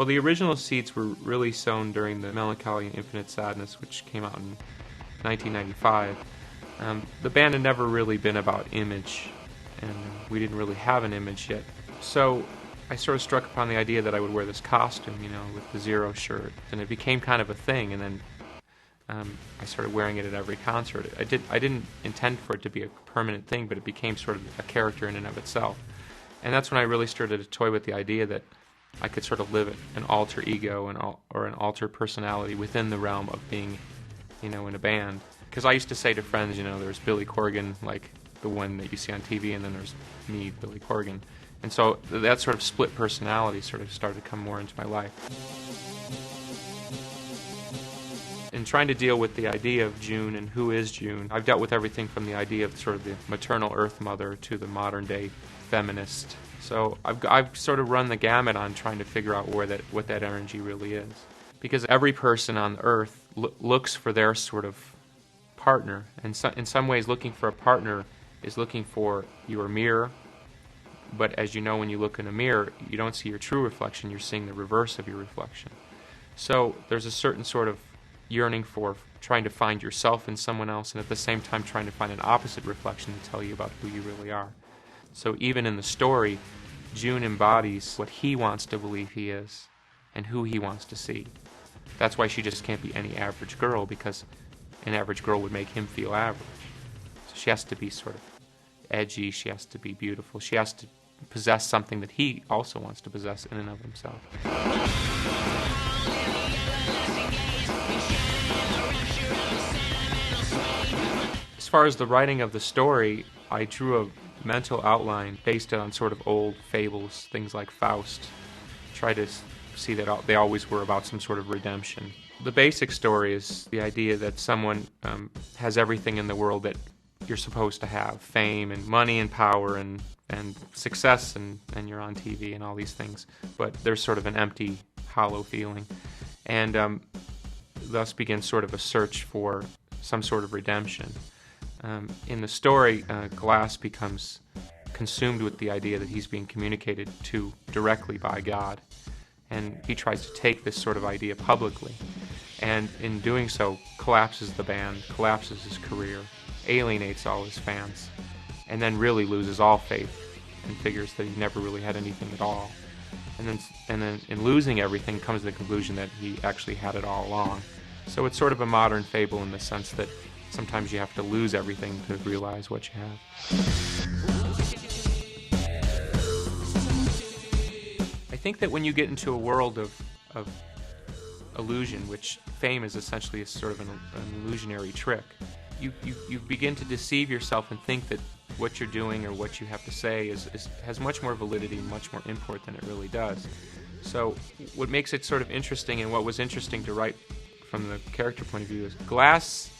Well, the original seeds were really sown during the Melancholy and Infinite Sadness, which came out in 1995. The band had never really been about image, and we didn't really have an image yet. So I sort of struck upon the idea that I would wear this costume, with the Zero shirt, and it became kind of a thing, and then I started wearing it at every concert. I didn't intend for it to be a permanent thing, but it became sort of a character in and of itself. And that's when I really started to toy with the idea that I could sort of live an alter ego or an alter personality within the realm of being, in a band. Because I used to say to friends, there's Billy Corgan, like the one that you see on TV, and then there's me, Billy Corgan. And so that sort of split personality sort of started to come more into my life. In trying to deal with the idea of June and who is June, I've dealt with everything from the idea of sort of the maternal Earth Mother to the modern-day feminist. So I've sort of run the gamut on trying to figure out what that energy really is. Because every person on Earth looks for their sort of partner. And in some ways, looking for a partner is looking for your mirror. But as you know, when you look in a mirror, you don't see your true reflection, you're seeing the reverse of your reflection. So there's a certain sort of yearning for trying to find yourself in someone else, and at the same time trying to find an opposite reflection to tell you about who you really are. So even in the story, June embodies what he wants to believe he is and who he wants to see. That's why she just can't be any average girl, because an average girl would make him feel average. So she has to be sort of edgy, she has to be beautiful, she has to possess something that he also wants to possess in and of himself. As far as the writing of the story, I drew a mental outline based on sort of old fables, things like Faust. Try to see that they always were about some sort of redemption. The basic story is the idea that someone has everything in the world that you're supposed to have, fame and money and power and success, and you're on TV and all these things, but there's sort of an empty, hollow feeling. And thus begins sort of a search for some sort of redemption. In the story, Glass becomes consumed with the idea that he's being communicated to directly by God, and he tries to take this sort of idea publicly, and in doing so collapses the band, collapses his career, alienates all his fans, and then really loses all faith and figures that he never really had anything at all. And then in losing everything comes to the conclusion that he actually had it all along. So it's sort of a modern fable in the sense that sometimes you have to lose everything to realize what you have. I think that when you get into a world of illusion, which fame is essentially sort of an illusionary trick, you begin to deceive yourself and think that what you're doing or what you have to say has much more validity and much more import than it really does. So what makes it sort of interesting, and what was interesting to write from the character point of view, is Glass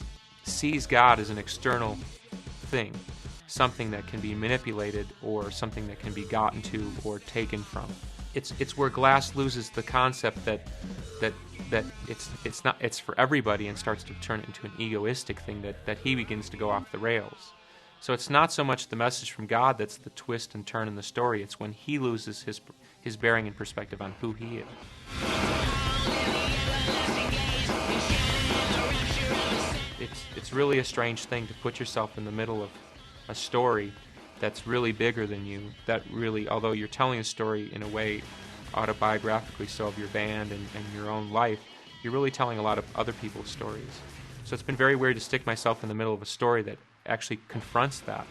sees God as an external thing, something that can be manipulated or something that can be gotten to or taken from. It's where Glass loses the concept that it's for everybody and starts to turn it into an egoistic thing that he begins to go off the rails. So it's not so much the message from God that's the twist and turn in the story, it's when he loses his bearing and perspective on who he is. It's really a strange thing to put yourself in the middle of a story that's really bigger than you, that really, although you're telling a story in a way autobiographically so of your band and your own life, you're really telling a lot of other people's stories. So it's been very weird to stick myself in the middle of a story that actually confronts that,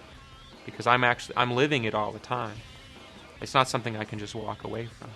because I'm living it all the time. It's not something I can just walk away from.